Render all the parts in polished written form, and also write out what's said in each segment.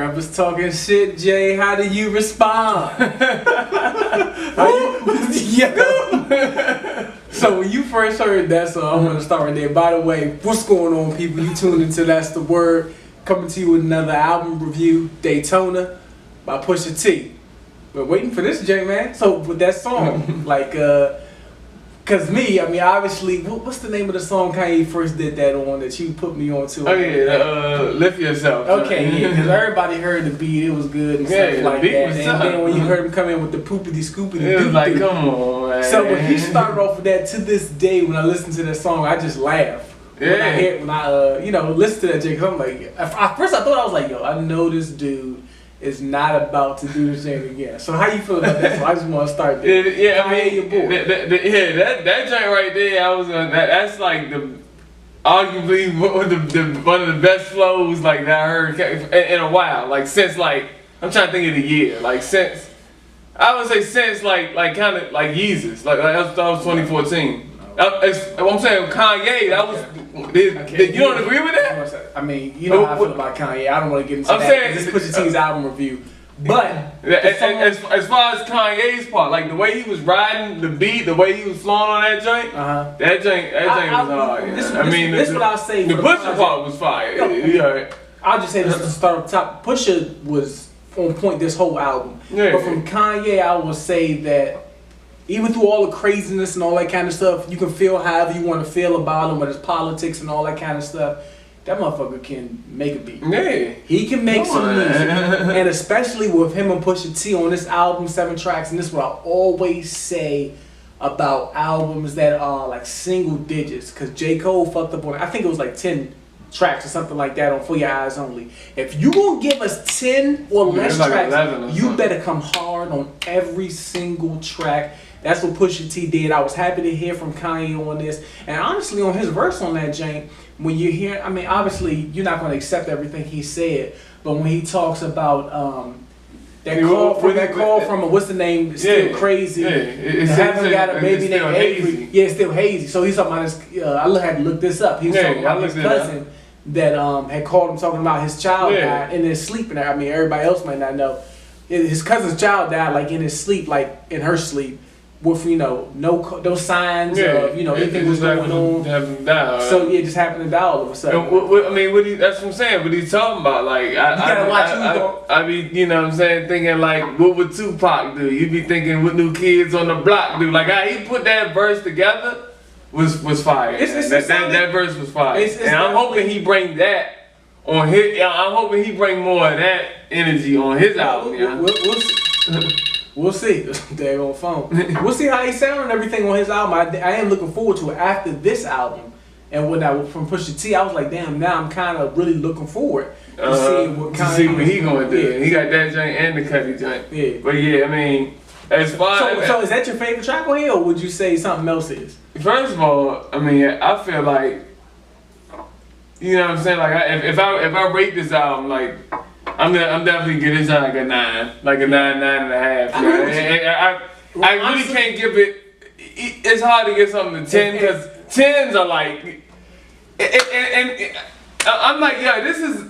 Rappers talking shit, Jay. How do you respond? So when you first heard that song, I'm gonna start right there. By the way, what's going on, people? You tuned into That's the Word. Coming to you with another album review, Daytona by Pusha T. We're waiting for this, Jay, man. So with that song, cause me, I mean, obviously, what's the name of the song Kanye first did that on that you put me on to? Oh yeah, Lift Yourself. Okay, yeah, because everybody heard the beat, it was good and stuff like that. And then when you heard him come in with the poopity scoopity, it was like, come on, man. So when he started off with that, to this day, when I listen to that song, I just laugh. Yeah. When I listen to that, Jay, cause I'm like, at first I thought I was like, yo, I know this dude is not about to do this thing again. So how you feel about that? So I just want to start there. Yeah, I mean, your boy. That joint right there, that's like arguably one of the best flows like that I heard in a while. Like since I'm trying to think of the year. Like since I would say since like kind of like Yeezus. Like that was 2014. I'm saying Kanye, that was. You don't agree with that? I mean, you know how I feel about Kanye. I don't want to get into that. Saying this is Pusha T's album review. But as far as Kanye's part, like the way he was riding the beat, the way he was flowing on that joint, that joint was hard. This is what I'll say. The Pusha part was fire. I'll just say this to start up top. Pusha was on point this whole album. Yeah. But from Kanye, I will say that even through all the craziness and all that kind of stuff, you can feel however you want to feel about him, with his politics and all that kind of stuff. That motherfucker can make a beat. Yeah. He can make some music. And especially with him and Pusha T on this album, 7 tracks, and this is what I always say about albums that are like single digits. Because J. Cole fucked up on it. I think it was like 10 tracks or something like that on For Your Eyes Only. If you gonna give us 10 or less tracks, you better come hard on every single track. That's what Pusha T did. I was happy to hear from Kanye on this. And honestly, on his verse on that, Jane, when you hear, I mean, obviously, you're not going to accept everything he said, but when he talks about that call from what's the name? Still crazy. Yeah, haven't got a baby named Avery. Yeah, it's still hazy. So he's talking about his, I had to look this up. He was talking about his cousin that had called him talking about his child died in his sleep. And I mean, everybody else might not know. His cousin's child died like in his sleep, like in her sleep. With no signs of anything was going on. So yeah, it just happened to die all of a sudden. I mean, that's what I'm saying. What he's talking about, like, I mean, you know what I'm saying, thinking like, what would Tupac do? You be thinking what New Kids on the Block do? Like, how he put that verse together was fire. That verse was fire, and I'm hoping he bring that on his. I'm hoping he bring more of that energy on his album. We'll see. They're on phone. We'll see how he sound and everything on his album. I am looking forward to it after this album. And when I from Pusha T, I was like, damn, now I'm kind of really looking forward to see what he gonna do. Yeah. He got that joint and the Cuddy joint. Yeah. But yeah, I mean, as far as so is that your favorite track on here, or would you say something else is? First of all, I mean, I feel like, you know what I'm saying, like if I rate this album, like, I'm definitely giving this like a 9, like a 9.5. I really can't give it. It's hard to get something to 10 because 10s are like, and I'm like, yeah, this is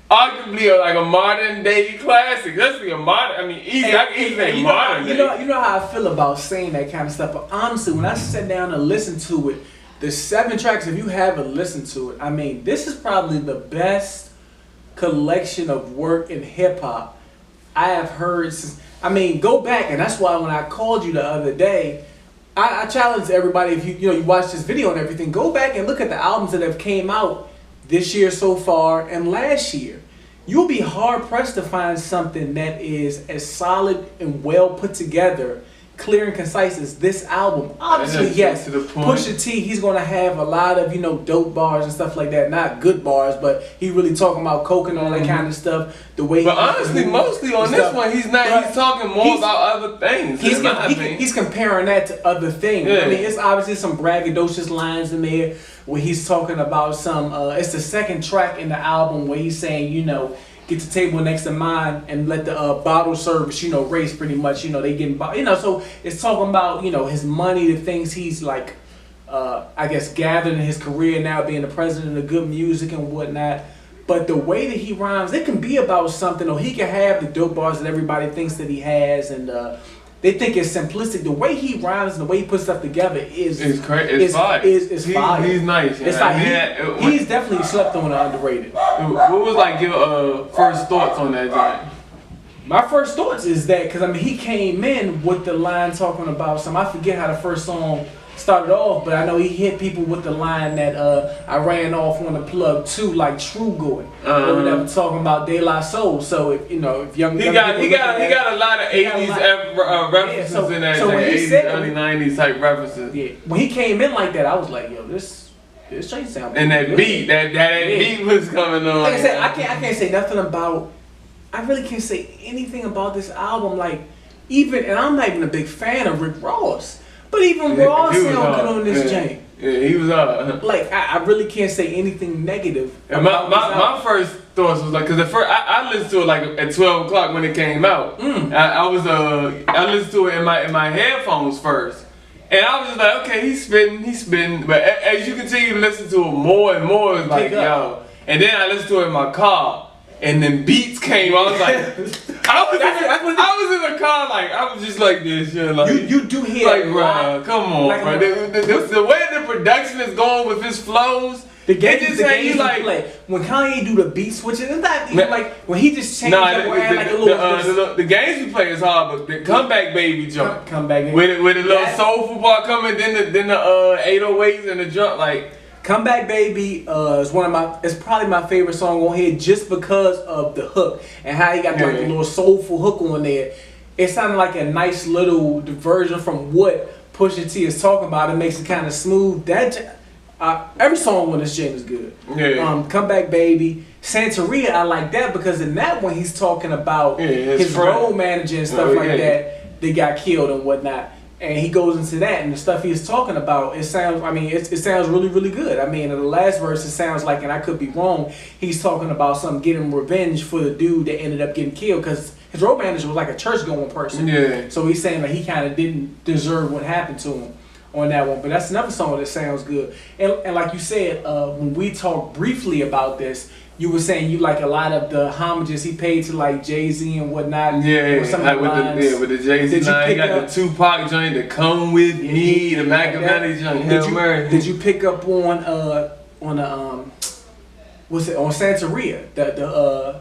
arguably like a modern day classic. Let's be a modern. I mean, I can easily say modern. You know how I feel about saying that kind of stuff. But honestly, when I sat down and listened to it, the 7 tracks, if you haven't listened to it, I mean, this is probably the best collection of work in hip hop I have heard since. I mean, go back, and that's why when I called you the other day, I challenge everybody, if you watch this video and everything, go back and look at the albums that have came out this year so far and last year. You'll be hard pressed to find something that is as solid and well put together, clear and concise as this album. Obviously, yes, Pusha T, he's going to have a lot of, dope bars and stuff like that. Not good bars, but he really talking about coke and all that kind of stuff. The way But honestly, mostly on this one, he's talking more about other things. He's comparing that to other things. Yeah. I mean, it's obviously some braggadocious lines in there where he's talking about some, it's the second track in the album where he's saying, get the table next to mine and let the bottle service, race pretty much, they getting, so it's talking about, his money, the things he's like, I guess gathered in his career now being the president of good music and whatnot. But the way that he rhymes, it can be about something, or he can have the dope bars that everybody thinks that he has, and they think it's simplistic. The way he rhymes and the way he puts stuff together is fire. It's fire. He's nice. It's like he's definitely slept on and underrated. What was like your first thoughts on that joint? My first thoughts is that, because I mean, he came in with the line talking about I forget how the first song started off, but I know he hit people with the line that I ran off on the plug too, like True Goy, or whatever, talking about De La Soul. So if young he got a lot of 80s references in that, so when 80s, early 90s type references. Yeah, when he came in like that, I was like, yo, this joint sound. And that beat, that beat was coming on. Like I said, I can't say nothing about. I really can't say anything about this album. Like and I'm not even a big fan of Rick Ross. But even Ross sound good on this joint. Yeah, he was like I really can't say anything negative. And my first thoughts was like, because at first I listened to it like at 12 o'clock when it came out. I listened to it in my headphones first, and I was just like, okay, he's spitting. But as you continue to listen to it more and more, it's like yo. And then I listened to it in my car. And then beats came. I was like, I was in the car, like I was just like this, like you do hear like, bro, come on, like, bro. The way the production is going with his flows, the games like play. When Kanye do the beat switches, it's not even like when he just changed up around like a little. The games we play is hard, but the comeback baby jump, comeback baby, with a little soulful part coming, then the 808s and the jump like. Comeback Baby is it's probably my favorite song on here just because of the hook and how he got like the little soulful hook on there. It sounded like a nice little diversion from what Pusha T is talking about. It makes it kind of smooth. Every song on this jam is good. Comeback Baby, Santeria, I like that because in that one he's talking about his road manager and stuff like that. They got killed and whatnot. And he goes into that, and the stuff he's talking about, it sounds really, really good. I mean, in the last verse, it sounds like, and I could be wrong, he's talking about getting revenge for the dude that ended up getting killed, because his road manager was like a church-going person. Yeah. So he's saying that he kind of didn't deserve what happened to him on that one. But that's another song that sounds good. And like you said, when we talked briefly about this, you were saying you like a lot of the homages he paid to like Jay-Z and whatnot. Yeah, with the Jay-Z line. He got the Tupac joint, the Come With Me, the Machiavelli joint. Did you pick up on what's it, on Santeria, the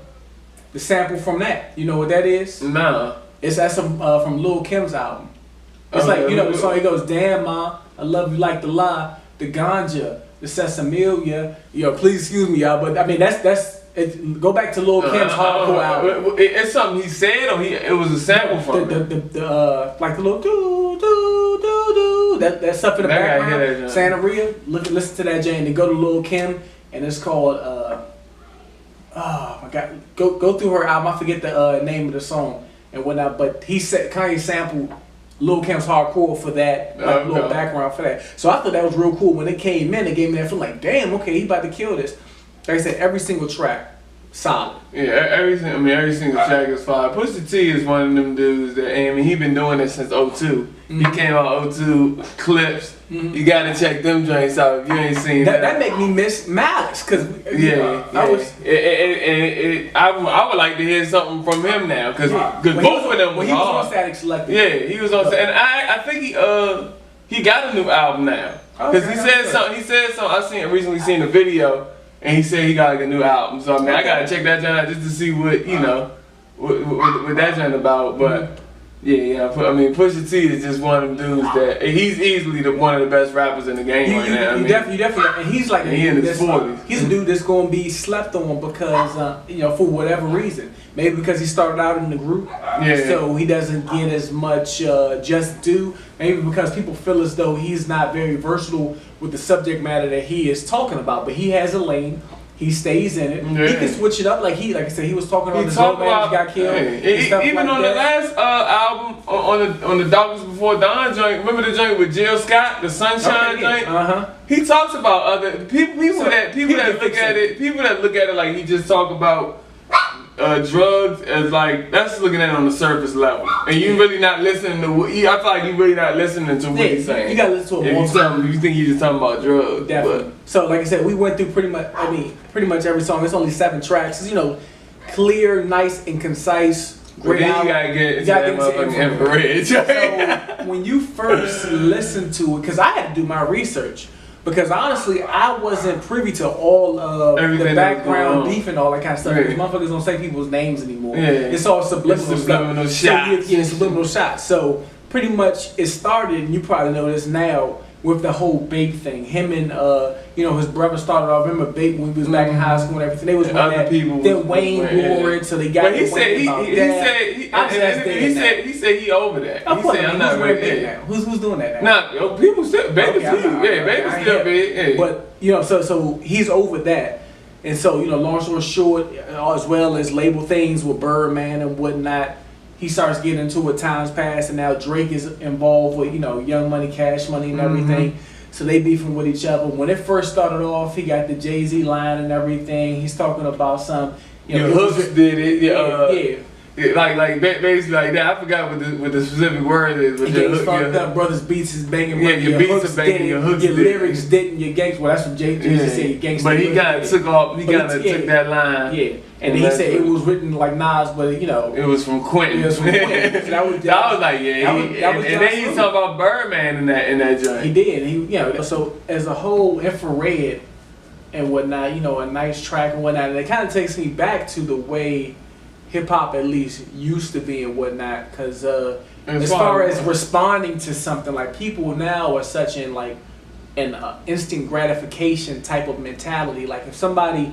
sample from that? You know what that is? No. That's from Lil Kim's album. It's like, the song, he goes, damn ma, I love you like the lie, the ganja, the Sesamilia, please excuse me, y'all, but I mean that's it. Go back to Lil Kim's hardcore album. It's something he said, or it was a sample from the like the little do do do do that stuff in the background. Santeria, listen to that Jane, then go to Lil Kim, and it's called oh my god, go through her album. I forget the name of the song and whatnot, but Kanye sampled Lil Kim's hardcore for that, little background for that. So I thought that was real cool. When it came in, it gave me that feeling like, damn, okay, he about to kill this. Like I said, every single track, solid. Yeah, every single track is fire. Pusha T is one of them dudes that, he been doing it since 02. He came out 02, Clips. You gotta check them joints out if you ain't seen that. That make me miss Malice, cause I would like to hear something from him now, cause both of them was he was on Static Selected. Yeah, he was on, and I think he got a new album now, cause he said something. I recently seen a video, and he said he got like a new album. So I gotta check that joint out just to see what what that joint about, but. Yeah. I mean, Pusha T is just one of them dudes that he's easily one of the best rappers in the game right now. You definitely, and he's like he in his 40s. He's a dude that's going to be slept on because for whatever reason. Maybe because he started out in the group, so he doesn't get as much just due. Maybe because people feel as though he's not very versatile with the subject matter that he is talking about. But he has a lane. He stays in it. Yeah. He can switch it up like I said, he was talking about the old man who got killed. Even like on the last album, on the Darkness Before Dawn joint, remember the joint with Jill Scott, the Sunshine joint? He talks about other people that look at it like he just talk about drugs as like, that's looking at it on the surface level, and you really not listening to. I feel like you really not listening to what he's saying. You gotta listen to it. If you think he's just talking about drugs, definitely. But. So like I said, we went through pretty much every song. It's only 7 tracks. It's, clear, nice, and concise. Great album. You gotta get into that motherfucking infrared. So when you first listen to it, because I had to do my research. Because honestly, I wasn't privy to all of the background beef and all that kind of stuff. Because motherfuckers don't say people's names anymore. Yeah. It's all subliminal shots. So, subliminal shots. So pretty much it started, and you probably know this now, with the whole Bape thing. Him and his brother started off. Remember Bape when he was back in high school and everything. They was other people. Then Wayne wore it, so they got. But he said he said he over that. He said I'm not wearing Bape now. Who's doing that now? Nah, people still Bape is Bape is still big. But so he's over that, and so long story short, as well as label things with Birdman and whatnot. He starts getting into it, times pass, and now Drake is involved with, Young Money, Cash Money, and everything. So they beefing with each other. When it first started off, he got the Jay-Z line and everything. He's talking about some, Hooks did it. Yeah. Like basically like that. I forgot what the specific word is. But your fucked up brothers beats is banging. Yeah, your beats are banging. Your hooks your lyrics didn't. Your gangster. Well, that's what Jay-Z said. Your gangster. But he kind of took off. He kind of took that line. Yeah. And he said it was written like Nas, but it was from Quentin. It was from Quentin. So I was like, yeah. And then he talked about Birdman in that joint. He did. So as a whole, Infrared and whatnot, a nice track and whatnot. And it kind of takes me back to the way hip hop at least used to be and whatnot. Because as far as responding to something, like people now are such in like an instant gratification type of mentality. Like if somebody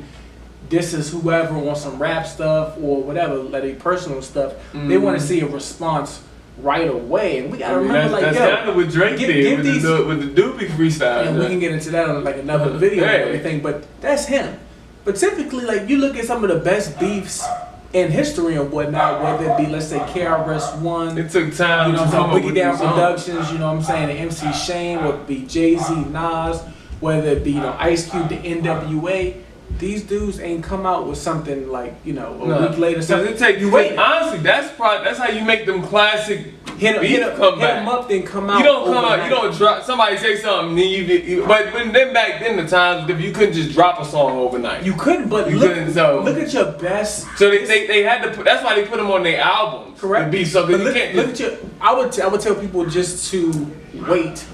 disses whoever on some rap stuff or whatever, like a personal stuff, they want to see a response right away. And we gotta remember, that's kind of what Drake did with the Doobie freestyle. And we can get into that on like another video and everything, but that's him. But typically, like you look at some of the best beefs in history and whatnot, whether it be, let's say, KRS-One. It took time to come Boogie Down Productions, and MC Shane, whether it be Jay-Z, Nas, whether it be, Ice Cube, the NWA. These dudes ain't come out with something like, a week later. Does it take you wait? Honestly, that's how you make them classic hit them up, then come out. You don't come out. You don't drop. Somebody say something, then but then back then the times if you couldn't just drop a song overnight. You couldn't, but look at your best. So they had to put. That's why they put them on their albums. Correct. To be something. Look at your. I would tell people just to wait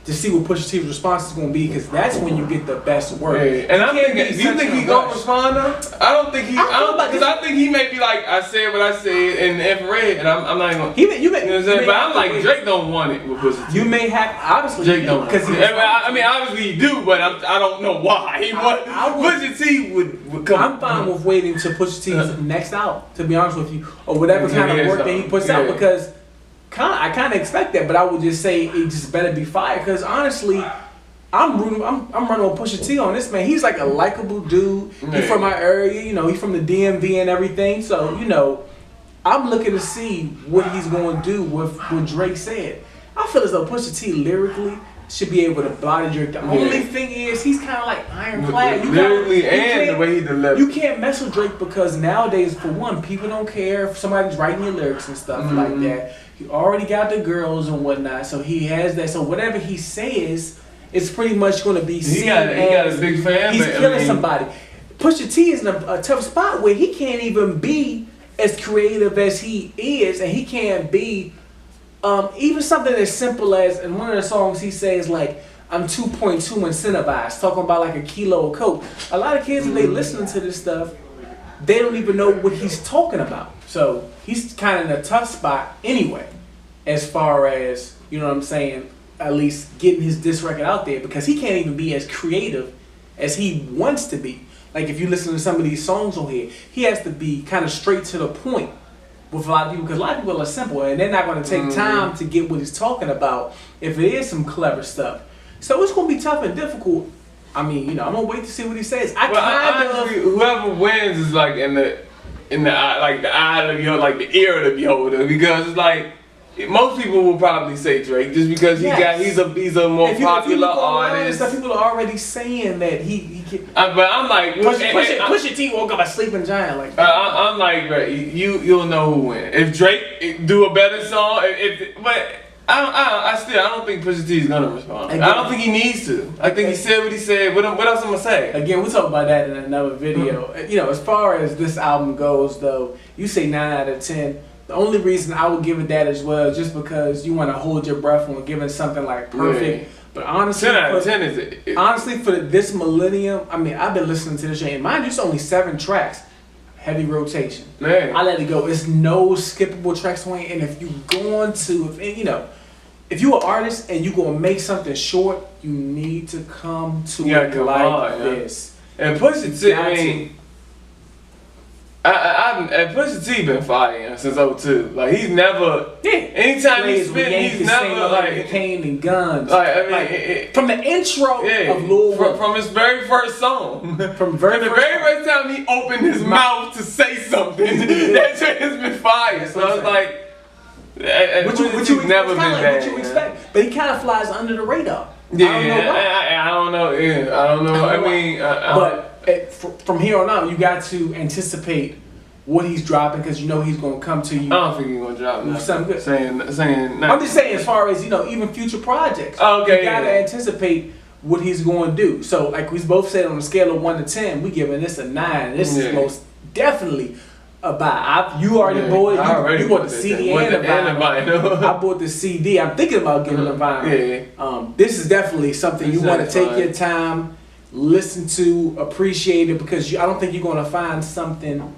to see what Pusha T's response is going to be, because that's when you get the best work. Yeah. And I'm thinking, do you think he gonna respond though? I don't think he. Because I think he may be like, I said what I said in Infrared, and I'm not even. You know what I'm saying? But I'm like, Drake don't want it with Pusha T. You may have, obviously. Drake don't. I mean, obviously he do, but I don't know why. Pusha T would come. I'm fine with waiting to Pusha T's next out, to be honest with you, or whatever kind of work that he puts out, because. I kind of expect that, but I would just say it just better be fire. Because honestly, I'm running with Pusha T on this man. He's like a likable dude. He's from my area, he's from the DMV and everything. So I'm looking to see what he's going to do with what Drake said. I feel as though Pusha T lyrically should be able to body Drake. The only thing is he's kind of like ironclad. Lyrically and the way he delivers. You can't mess with Drake because nowadays, for one, people don't care if somebody's writing your lyrics and stuff like that. He already got the girls and whatnot, so he has that. So whatever he says, it's pretty much going to be seen. He got a big fan. He's killing somebody. Pusha T is in a tough spot where he can't even be as creative as he is, and he can't be even something as simple as, in one of the songs he says like, I'm 2.2 incentivized, talking about like a kilo of coke. A lot of kids, if they listening to this stuff, they don't even know what he's talking about. So he's kind of in a tough spot anyway, as far as, at least getting his diss record out there, because he can't even be as creative as he wants to be. Like if you listen to some of these songs on here, he has to be kind of straight to the point with a lot of people, because a lot of people are simple and they're not going to take time to get what he's talking about if it is some clever stuff. So it's going to be tough and difficult. I mean, I'm gonna wait to see what he says. Whoever wins is like in the eye, like the eye of the beholder, like the ear of the beholder, because it's like most people will probably say Drake just because he's a more popular artist. People are already saying that he can. But I'm like, Pusha T woke up a sleeping giant like that. I'm like, bro, you'll know who win if Drake do a better song. But I don't think Pusha T is gonna respond. Again, I don't think he needs to. I think he said what he said. What else I'm gonna say? Again, we'll talk about that in another video. You know, as far as this album goes, though, you say 9 out of 10. The only reason I would give it that as well is just because you want to hold your breath on giving something like perfect. Yeah. But honestly, 10 out of 10 is it? Honestly, for this millennium, I mean, I've been listening to this shit. And mind you, it's only 7 tracks. Heavy rotation. Man. I let it go. It's no skippable tracks on it. And if you're going to, if you're an artist and you're going to make something short, you need to come to it like this. And Pusha T, I mean, Pusha T been fighting since 2002. Like, he's never, anytime he spit, he's never like Cane and Guns. Like, I mean, from the intro of Lil Wayne. From his very first song. From the very first time he opened his mouth to say something, that shit has been fire. So I was like, What you expect? But he kind of flies under the radar. I don't know. I don't know. I mean, but from here on out, you got to anticipate what he's dropping because you know he's going to come to you. I don't think he's going to drop something good. Saying I'm just saying, as far as even future projects, you got to anticipate what he's going to do. So, like we both said, on a scale of 1 to 10, we giving this a 9. This is most definitely a buy. You already bought it. You bought the CD and the vinyl. I bought the CD. I'm thinking about getting the vinyl. This is definitely something you want to take your time, listen to, appreciate it, because I don't think you're going to find something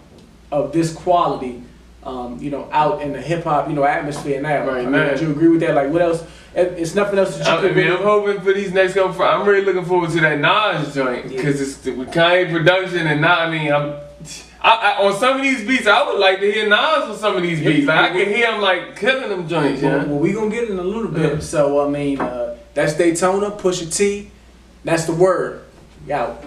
of this quality, out in the hip hop, atmosphere now. Right, would you agree with that? Like, what else? It's nothing else that you could I'm hoping for these next couple. I'm really looking forward to that Nas joint because it's with Kanye production and not. I mean, on some of these beats, I would like to hear Nas on some of these beats. Like, I can hear him like killing them joints. Well, we gonna get it in a little bit. So I mean, that's Daytona, Pusha T. That's the word. Out.